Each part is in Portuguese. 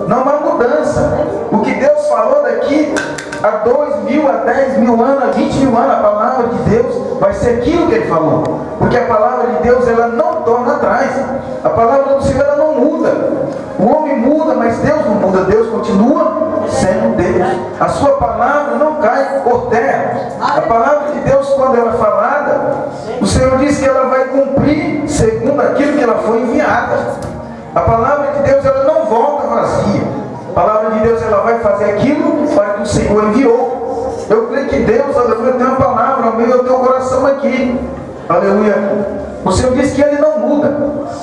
Não há mudança. O que Deus falou daqui há 2.000, há 10.000 anos, há 20.000 anos, a palavra de Deus vai ser aquilo que Ele falou. Porque a palavra de Deus, ela não torna atrás. A palavra do Senhor, ela não muda. O homem muda, mas Deus não muda. Deus continua sendo Deus. A sua palavra não cai por terra. A palavra de Deus, quando ela é falada, o Senhor diz que ela vai cumprir segundo aquilo que ela foi enviada. A palavra de Deus, ela não volta vazia. A palavra de Deus, ela vai fazer aquilo para que o Senhor enviou. Eu creio que Deus, aleluia, tem uma palavra ao meio do teu coração aqui. Aleluia. O Senhor diz que Ele não muda.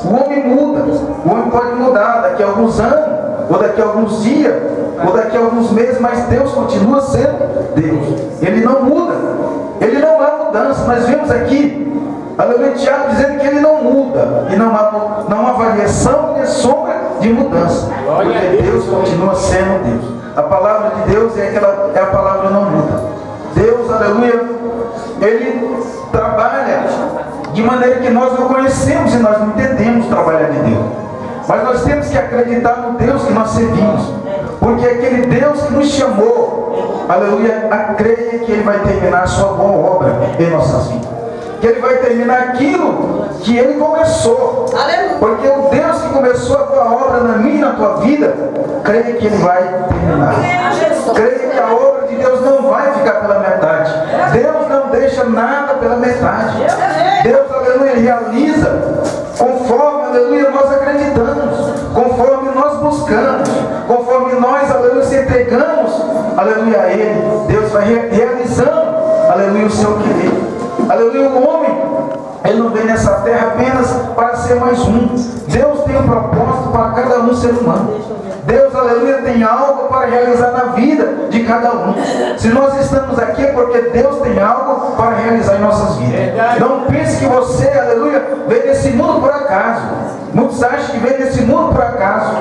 O homem muda. O homem pode mudar daqui a alguns anos, ou daqui a alguns dias, ou daqui a alguns meses, mas Deus continua sendo Deus. Ele não muda. Ele não há mudança. Nós vemos aqui, aleluia, Tiago dizendo que Ele não muda. E não há variação nem sombra de mudança. Porque Deus continua sendo Deus. A palavra de Deus é a palavra não muda. Deus, aleluia, Ele trabalha de maneira que nós não conhecemos e nós não entendemos o trabalho de Deus. Mas nós temos que acreditar no Deus que nós servimos. Porque aquele Deus que nos chamou, aleluia, a crer que Ele vai terminar a sua boa obra em nossas vidas. Que Ele vai terminar aquilo que Ele começou. Aleluia. Porque o Deus que começou a tua obra na minha e na tua vida, creia que Ele vai terminar. Creia que a obra de Deus não vai ficar pela metade. Deus não deixa nada pela metade. Deus, aleluia, realiza conforme, aleluia, nós acreditamos, conforme nós buscamos, conforme nós, aleluia, se entregamos, aleluia, a Ele. Deus vai realizando, aleluia, o seu querer. Aleluia, o homem, ele não vem nessa terra apenas para ser mais um. Deus tem um propósito para cada um ser humano. Deus, aleluia, tem algo para realizar na vida de cada um. Se nós estamos aqui é porque Deus tem algo para realizar em nossas vidas. Não pense que você, aleluia, veio nesse mundo por acaso. Muitos acham que veio nesse mundo por acaso.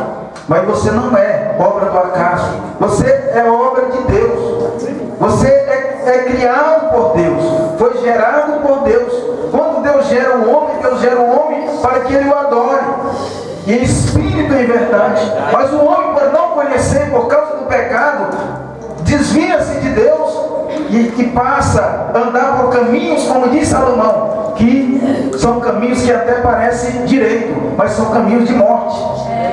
Mas você não é obra do acaso. Você é obra de Deus. Você é criado por Deus. Foi gerado por Deus. Quando Deus gera o homem, Deus gera o homem para que ele o adore. E em espírito e em verdade. Mas o homem, por não conhecer, por causa do pecado, desvia-se de Deus e passa a andar por caminhos, como diz Salomão, que são caminhos que até parecem direito, mas são caminhos de morte.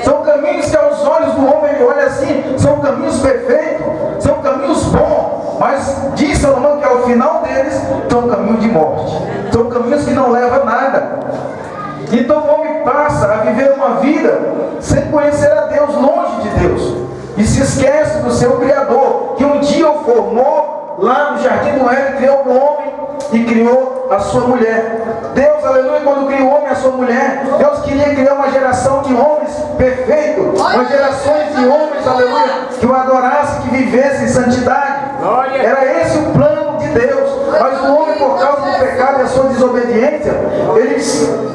São caminhos que aos olhos do homem ele olha assim, são caminhos perfeitos, são caminhos bons, mas diz Salomão que ao final deles são caminhos de morte, são caminhos que não levam a nada. Então o homem passa a viver uma vida sem conhecer a Deus, longe de Deus, e se esquece do seu Criador, que um dia o formou lá no jardim do Éden, criou o homem e criou a sua mulher. Deus, aleluia, quando criou o homem e a sua mulher, Deus queria criar uma geração de homens perfeitos, uma geração de homens, aleluia, que o adorassem, que vivessem em santidade. Era esse o plano de Deus. Mas o homem, por causa do pecado e a sua desobediência,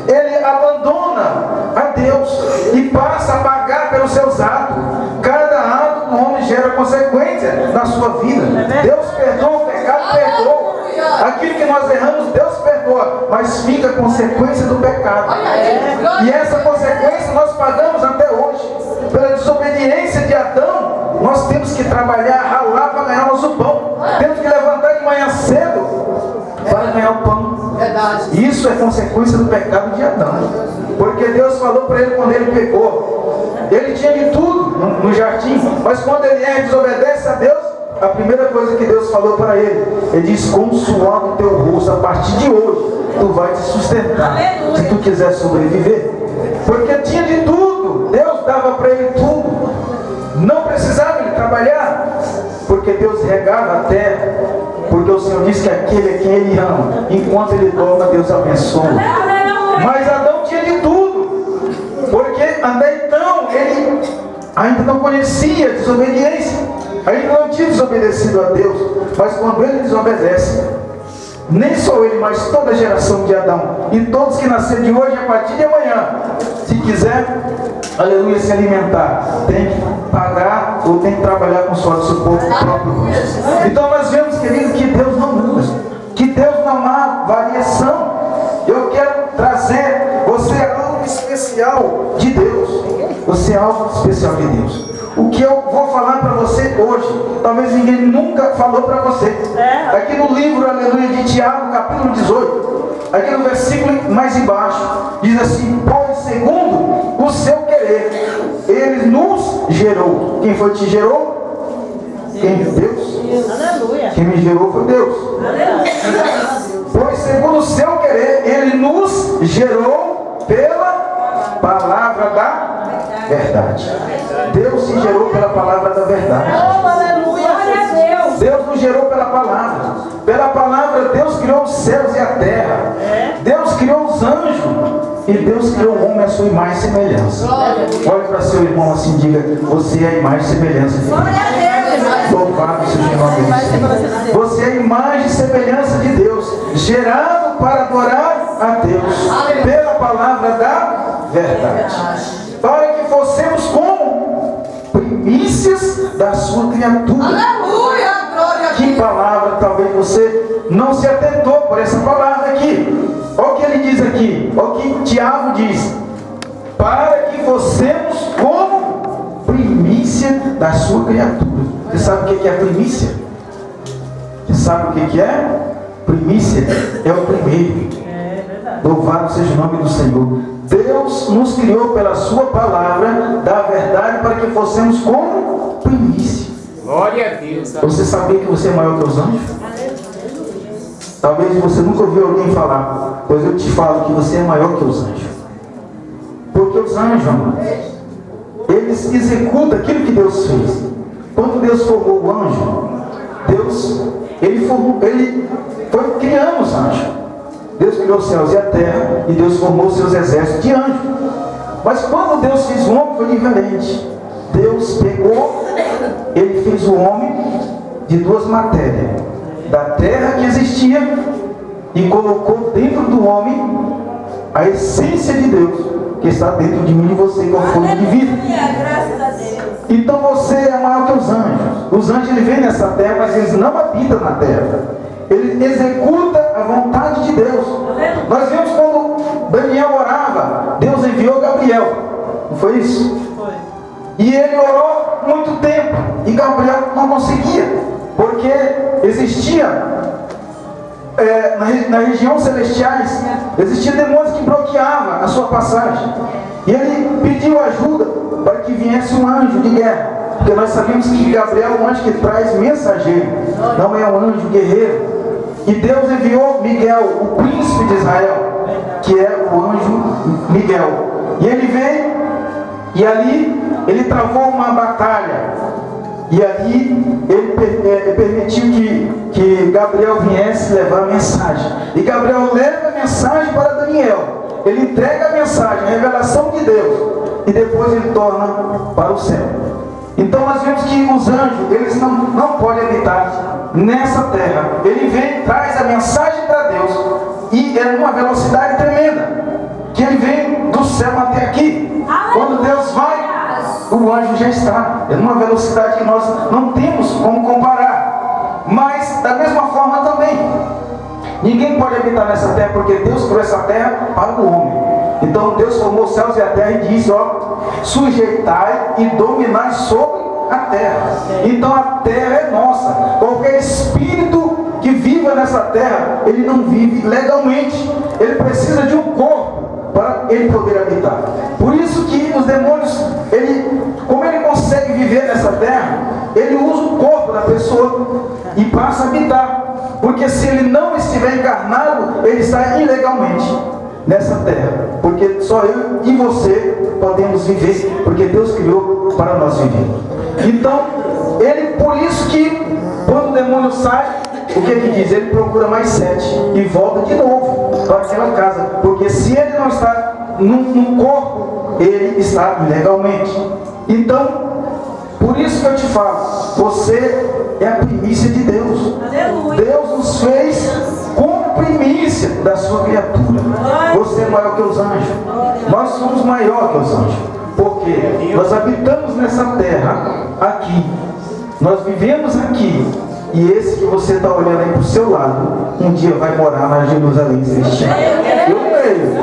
ele abandona a Deus e passa a pagar pelos seus atos. Cada ato do homem gera consequência na sua vida. Deus perdoa o pecado, perdoa. Aquilo que nós erramos, Deus perdoa, mas fica a consequência do pecado. E essa consequência nós pagamos até hoje. Pela desobediência de Adão, nós temos que trabalhar, ralar para ganhar nosso pão. Temos que levantar de manhã cedo para ganhar o pão. Isso é consequência do pecado de Adão. Porque Deus falou para ele quando ele pecou. Ele tinha de tudo no jardim, mas quando ele desobedece a Deus, a primeira coisa que Deus falou para ele diz: com o suor do teu rosto, a partir de hoje, tu vai te sustentar, se tu quiser sobreviver. Porque tinha de tudo, Deus dava para ele tudo, não precisava ele trabalhar, porque Deus regava a terra, porque o Senhor diz que aquele a quem ele ama, enquanto ele dorme, Deus abençoa. Mas Adão tinha de tudo, porque até então ele ainda não conhecia a desobediência, ainda não tinha desobedecido a Deus. Mas quando ele desobedece, nem só ele, mas toda a geração de Adão e todos que nasceram de hoje a partir de amanhã, se quiser, aleluia, se alimentar, tem que pagar ou tem que trabalhar com o suor do seu próprio rosto. Então nós vemos, querido, que Deus não muda, que Deus não há variação. Eu quero trazer você algo especial de Deus. Você é algo especial de Deus. O que eu vou falar para você hoje, talvez ninguém nunca falou para você. Aqui no livro, aleluia, de Tiago, capítulo 18, aqui no versículo mais embaixo, diz assim: pois segundo o seu querer, ele nos gerou. Quem foi que te gerou? Quem? Deus. Aleluia. Quem me gerou foi Deus. Pois segundo o seu querer, ele nos gerou pela palavra da verdade. Deus se gerou pela palavra da verdade. Oh, aleluia. Deus nos gerou pela palavra. Pela palavra Deus criou os céus e a terra. Deus criou os anjos. E Deus criou o homem à sua imagem e semelhança. Olhe para seu irmão assim e diga: você é a imagem e semelhança de Deus. Louvado seja o nome do Senhor. Você é a imagem e semelhança de Deus, gerado para adorar a Deus pela palavra da verdade, para que fossemos como primícias da sua criatura. Aleluia, glória a Deus. Que palavra, talvez você não se atentou por essa palavra aqui. Olha o que ele diz aqui, olha o que Tiago diz: para que fossemos como primícia da sua criatura. Você sabe o que é primícia? Você sabe o que é? Primícia é o primeiro. Louvado seja o nome do Senhor. Deus nos criou pela sua palavra da verdade para que fossemos como primícia. Glória a Deus. Você sabia que você é maior que os anjos? Talvez você nunca ouviu alguém falar, pois eu te falo que você é maior que os anjos. Porque os anjos, amados, eles executam aquilo que Deus fez. Quando Deus formou o anjo, ele foi criando os anjos. Deus criou os céus e a terra, e Deus formou os seus exércitos de anjos. Mas quando Deus fez o homem, foi diferente. Deus pegou, ele fez o homem de duas matérias: da terra que existia, e colocou dentro do homem a essência de Deus, que está dentro de mim e você, com fogo de vida. Graças a Deus. Então você é maior que os anjos. Os anjos eles vêm nessa terra, mas eles não habitam na terra. Eles executam a vontade de Deus. Nós vimos quando Daniel orava, Deus enviou Gabriel. Não foi isso? Foi. E ele orou muito tempo, e Gabriel não conseguia, porque existia na região celestiais, existiam demônios que bloqueavam a sua passagem. E ele pediu ajuda para que viesse um anjo de guerra, porque nós sabemos que Gabriel é um anjo que traz mensageiro, não é um anjo guerreiro. E Deus enviou Miguel, o príncipe de Israel, que é o anjo Miguel. E ele veio, e ali ele travou uma batalha. E ali ele permitiu que Gabriel viesse levar a mensagem. E Gabriel leva a mensagem para Daniel. Ele entrega a mensagem, a revelação de Deus. E depois ele torna para o céu. Então nós vemos que os anjos, eles não podem habitar nessa terra. Ele vem, traz a mensagem para Deus. E é numa velocidade tremenda, que ele vem do céu até aqui. Quando Deus vai, o anjo já está. É numa velocidade que nós não temos como comparar. Mas da mesma forma também, ninguém pode habitar nessa terra, porque Deus criou essa terra para o homem. Então Deus formou os céus e a terra e disse: ó, sujeitai e dominai sobre a terra. Então a terra é nossa. Qualquer espírito que viva nessa terra, ele não vive legalmente. Ele precisa de um corpo para ele poder habitar. Por isso que os demônios, como ele consegue viver nessa terra, ele usa o corpo da pessoa e passa a habitar. Porque se ele não estiver encarnado, ele está ilegalmente nessa terra. Porque só eu e você podemos viver, porque Deus criou para nós viver. Então, por isso que quando o demônio sai, o que ele diz? Ele procura mais 7 e volta de novo para aquela casa. Porque se ele não está num corpo, ele está ilegalmente. Então, por isso que eu te falo, você é a primícia de Deus. Aleluia. Deus nos fez como primícia da sua criatura. Você é maior que os anjos. Nós somos maior que os anjos. Porque nós habitamos nessa terra aqui. Nós vivemos aqui. E esse que você está olhando aí para o seu lado, um dia vai morar na Jerusalém Celestial. Eu creio.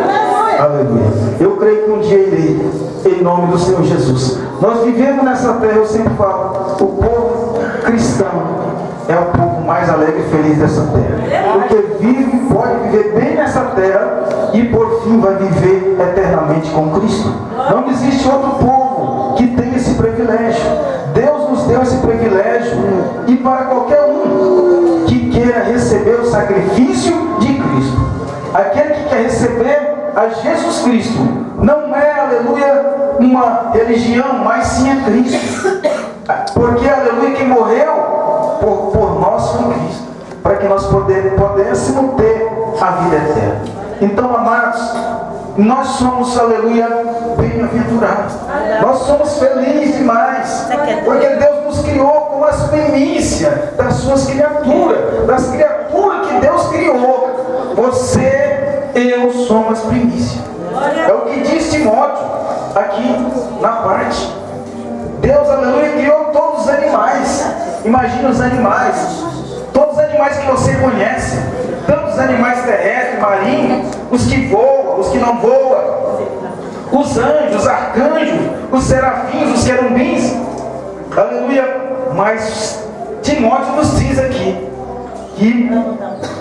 Aleluia. Eu creio que um dia ele em nome do Senhor Jesus. Nós vivemos nessa terra, eu sempre falo, o povo cristão é o povo mais alegre e feliz dessa terra, porque pode viver bem nessa terra e por fim vai viver eternamente com Cristo. Não existe outro povo que tenha esse privilégio. Deus nos deu esse privilégio, e para qualquer um que queira receber o sacrifício de Cristo, aquele que quer receber a Jesus Cristo, não é, aleluia, uma religião, mas sim a Cristo, porque, aleluia, quem morreu por nós foi Cristo, para que nós pudéssemos ter a vida eterna. Então, amados, nós somos, aleluia, bem-aventurados. Nós somos felizes demais, porque Deus nos criou como as primícias das suas criaturas, das criaturas que Deus criou. Você, eu somos as primícias. É o que diz Timóteo aqui na parte. Deus, aleluia, criou todos os animais. Imagina os animais, todos os animais que você conhece, tanto os animais terrestres, marinhos, os que voam, os que não voam, os anjos, os arcanjos, os serafins, os querubins, aleluia. Mas Timóteo nos diz aqui que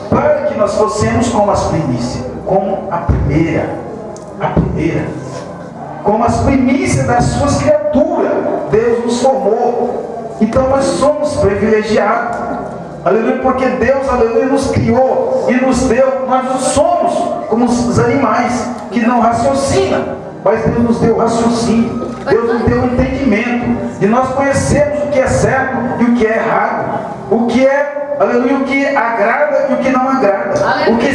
para que nós fossemos como as primícias, como a primeira, como as primícias das suas criaturas, Deus nos formou. Então nós somos privilegiados, aleluia, porque Deus, aleluia, nos criou e nos deu. Nós não somos como os animais que não raciocinam, mas Deus nos deu raciocínio, Deus nos deu entendimento de nós conhecermos o que é certo e o que é errado, o que é, aleluia, o que agrada e o que não agrada, o que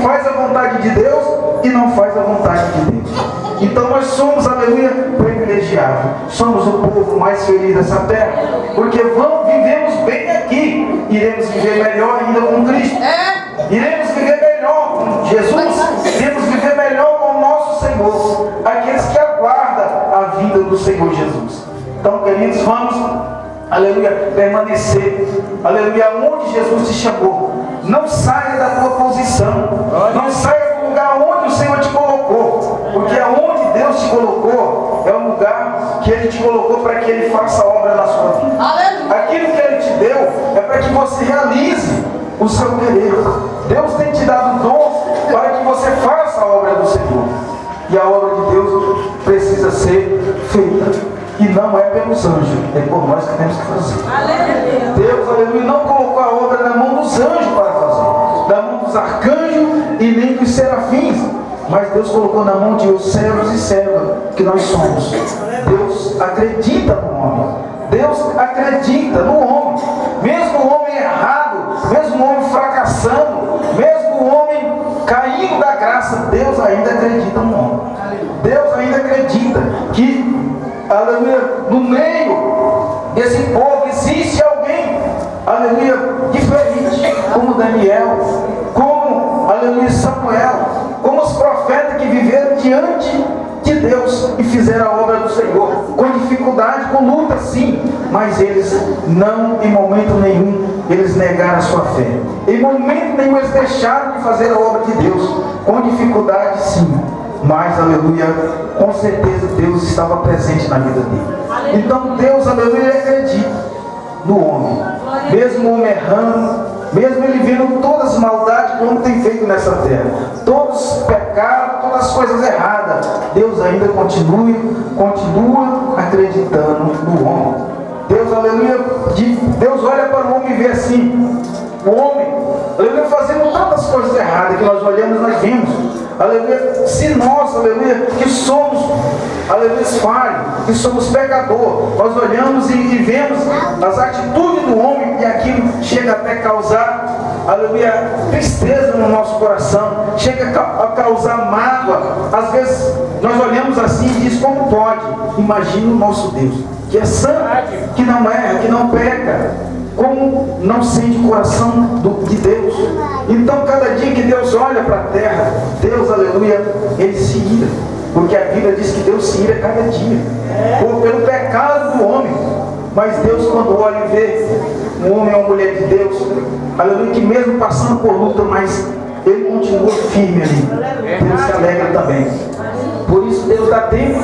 faz a vontade de Deus e não faz a vontade de Deus. Então nós somos, aleluia, privilegiados. Somos o povo mais feliz dessa terra, porque vivemos bem aqui. Iremos viver melhor ainda com Cristo. Iremos viver melhor com Jesus. Iremos viver melhor com o nosso Senhor. Aqueles que aguardam a vinda do Senhor Jesus. Então, queridos, vamos, aleluia, permanecer, aleluia, onde Jesus te chamou. Não saia da tua posição. Não saia do lugar onde o Senhor te colocou, porque aonde Deus te colocou é um lugar que Ele te colocou para que Ele faça a obra na sua vida. Aquilo que Ele te deu é para que você realize o seu querer. Deus tem te dado dons para que você faça a obra do Senhor, e a obra de Deus precisa ser feita. E não é pelos anjos, é por nós que temos que fazer. Deus, aleluia, não colocou a obra na mão dos anjos para fazer, na mão dos arcanjos e nem dos serafins, mas Deus colocou na mão de os servos e servas que nós somos. Deus acredita no homem, Deus acredita no homem, mesmo o homem errado, mesmo o homem fracassando, mesmo o homem caindo da graça, Deus ainda acredita no homem. Deus ainda acredita que, aleluia, no meio desse povo existe alguém, aleluia, diferente, como Daniel, como, aleluia, Samuel, como os profetas que viveram diante de Deus e fizeram a obra do Senhor, com dificuldade, com luta sim, mas eles não, em momento nenhum, eles negaram a sua fé. Em momento nenhum eles deixaram de fazer a obra de Deus, com dificuldade sim, mas, aleluia, com certeza Deus estava presente na vida dele. Então Deus, aleluia, acredita no homem, mesmo o homem errando, mesmo ele vendo todas as maldades que o homem tem feito nessa terra, todos os pecados, todas as coisas erradas, Deus ainda continua acreditando no homem. Deus, aleluia, Deus olha para o homem e vê assim, o homem, aleluia, fazendo tantas coisas erradas que nós olhamos e nós vimos, aleluia, se nós, aleluia, que somos, aleluia, falhos, que somos pecadores, nós olhamos e vemos as atitudes do homem e aquilo chega até a causar, aleluia, tristeza no nosso coração, chega a causar mágoa. Às vezes nós olhamos assim e diz, como pode? Imagina o nosso Deus, que é santo, que não erra, que não peca, como não sente o coração de Deus. Então cada dia que Deus olha para a terra, Deus, aleluia, Ele se ira, porque a Bíblia diz que Deus se ira cada dia, pelo pecado do homem. Mas Deus, quando olha e vê um homem ou uma mulher de Deus, aleluia, que mesmo passando por luta, mas ele continua firme ali, Deus se alegra também. Por isso Deus dá tempo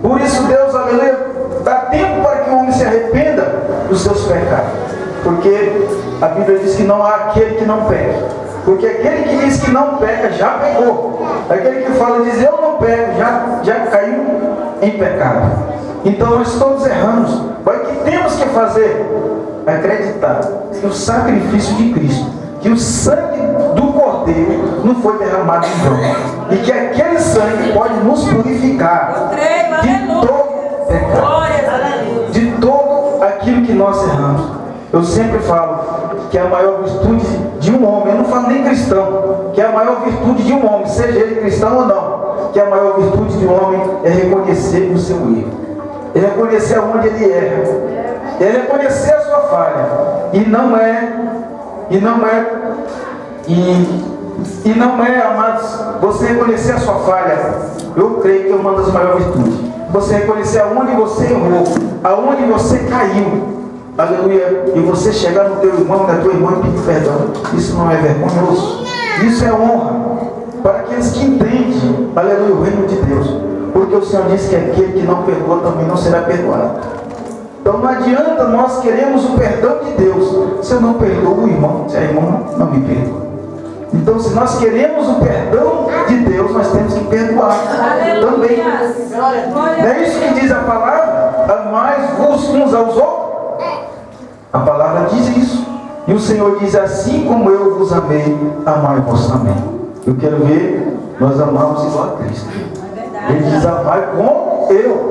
Por isso Deus, aleluia, dá tempo para que o homem se arrependa dos seus pecados. Porque a Bíblia diz que não há aquele que não peque. Porque aquele que diz que não peca, já pecou. Aquele que fala, diz eu não peco, já caiu em pecado. Então nós todos erramos. Mas o que temos que fazer? Acreditar que o sacrifício de Cristo, que o sangue do Cordeiro não foi derramado em vão. E que aquele sangue pode nos purificar de todo pecado, de todo aquilo que nós erramos. Eu sempre falo que a maior virtude de um homem, eu não falo nem cristão, que a maior virtude de um homem, seja ele cristão ou não, que a maior virtude de um homem é reconhecer o seu erro, é reconhecer onde ele erra, é reconhecer a sua falha, e não é, amados, você reconhecer a sua falha, eu creio que é uma das maiores virtudes. Você reconhecer aonde você errou, aonde você caiu, aleluia, e você chegar no teu irmão, na tua irmã e pedir perdão. Isso não é vergonhoso, isso é honra para aqueles que entendem, aleluia, o reino de Deus. Porque o Senhor disse que aquele que não perdoa também não será perdoado. Então não adianta nós queremos o perdão de Deus se eu não perdoo o irmão, se a irmã não me perdoa. Então se nós queremos o perdão de Deus, nós temos que perdoar também. Não é isso que diz a palavra? Amai-vos uns aos outros. A palavra diz isso. E o Senhor diz, assim como eu vos amei, amai-vos também. Eu quero ver nós amamos igual a Cristo. Ele diz, amai como eu.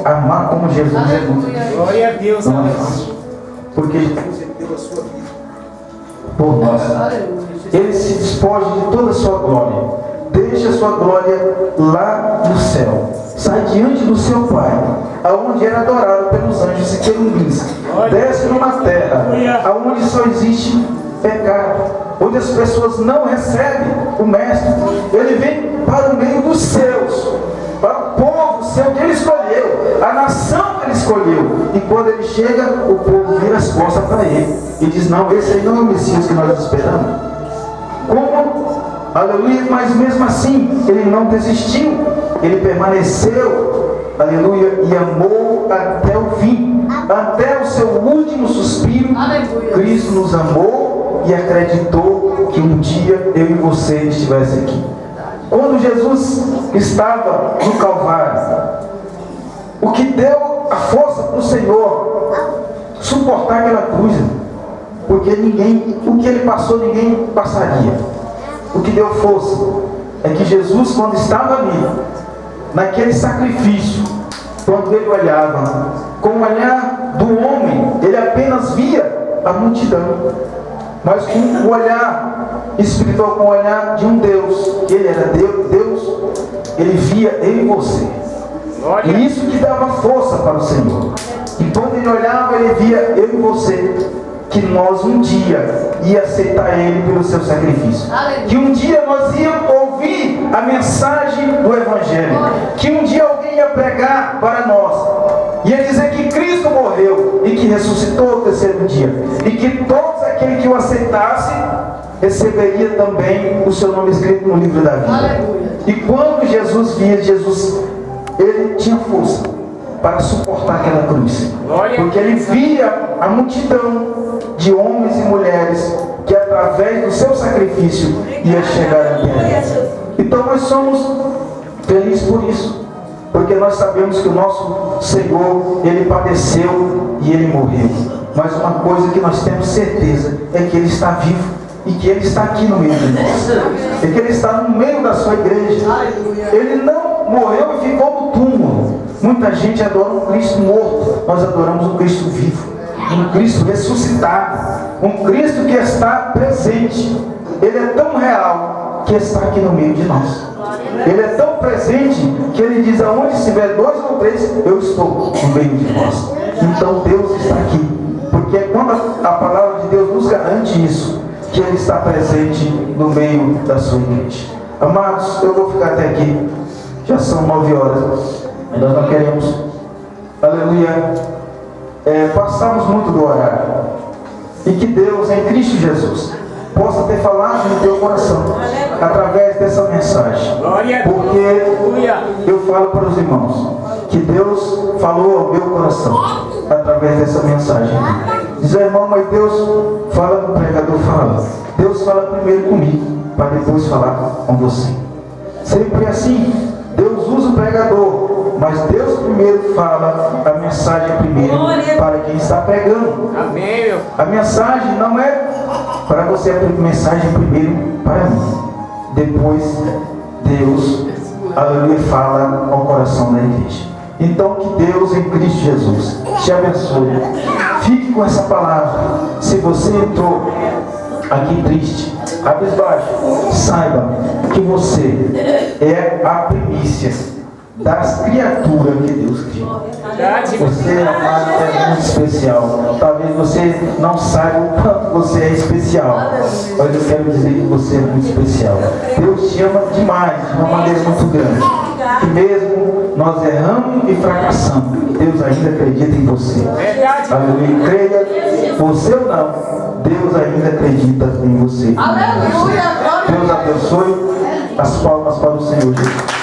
Amar como Jesus é muito. Glória a Deus. Não é fácil. Porque Jesus deu a sua vida por nós. Ele se despoja de toda a sua glória. Deixa a sua glória lá no céu. Sai diante do seu Pai, aonde era adorado pelos anjos e querubins. Desce numa terra, aonde só existe pecado, onde as pessoas não recebem o Mestre. Ele vem para o meio dos seus, para o povo seu que ele escolheu, a nação que ele escolheu. E quando ele chega, o povo vira as costas para ele e diz, não, esse aí não é o Messias que nós esperamos. Como? Aleluia, mas mesmo assim, ele não desistiu, ele permaneceu, aleluia, e amou até o fim, até o seu último suspiro. Aleluia. Cristo nos amou e acreditou que um dia eu e você estivesse aqui. Quando Jesus estava no Calvário, o que deu a força para o Senhor suportar aquela cruz, porque o que ele passou, ninguém passaria. O que deu força é que Jesus, quando estava ali, naquele sacrifício, quando ele olhava com o olhar do homem, ele apenas via a multidão, mas com o olhar espiritual, com o olhar de um Deus, que ele era Deus, ele via eu e você. E isso que dava força para o Senhor. E quando ele olhava, ele via eu e você, que nós um dia ia aceitar ele pelo seu sacrifício. Que um dia nós íamos ouvir a mensagem do Evangelho. Que um dia alguém ia pregar para nós, ia dizer que Cristo morreu e que ressuscitou ao terceiro dia. E que todos aqueles que o aceitassem receberia também o seu nome escrito no livro da vida. E quando Jesus via, ele tinha força para suportar aquela cruz. Porque ele via a multidão de homens e mulheres que através do seu sacrifício ia chegar até ele. Então nós somos felizes por isso, porque nós sabemos que o nosso Senhor, ele padeceu e ele morreu. Mas uma coisa que nós temos certeza é que ele está vivo e que ele está aqui no meio de nós, é que ele está no meio da sua igreja. Ele não morreu e ficou no túmulo. Muita gente adora um Cristo morto, nós adoramos um Cristo vivo, um Cristo ressuscitado, um Cristo que está presente. Ele é tão real que está aqui no meio de nós. Ele é tão presente que ele diz, aonde estiver 2 ou 3, eu estou no meio de nós. Então Deus está aqui, porque quando a palavra de Deus nos garante isso, que ele está presente no meio da sua igreja. Amados, eu vou ficar até aqui, já são 9 horas, nós não queremos, aleluia, passamos muito do horário. E que Deus, em Cristo Jesus, possa ter falado no teu coração através dessa mensagem. Porque eu falo para os irmãos que Deus falou ao meu coração através dessa mensagem. Diz, irmão, mas Deus fala com o pregador, fala. Deus fala primeiro comigo, para depois falar com você. Sempre assim. Deus usa o pregador, mas Deus primeiro fala a mensagem primeiro para quem está pregando. Amém. A mensagem não é para você, a mensagem primeiro para mim. Depois Deus, aleluia, fala ao coração da igreja. Então que Deus em Cristo Jesus te abençoe. Fique com essa palavra. Se você entrou aqui triste, cabisbaixo, saiba que você é a primícia das criaturas que Deus criou. Você, amado, é muito especial. Talvez você não saiba o quanto você é especial, mas eu quero dizer que você é muito especial. Deus te ama demais, de uma maneira muito grande. E mesmo nós erramos e fracassamos, Deus ainda acredita em você. Aleluia. Creia, você ou não, Deus ainda acredita em você. Aleluia. Deus abençoe. As palmas para o Senhor Jesus.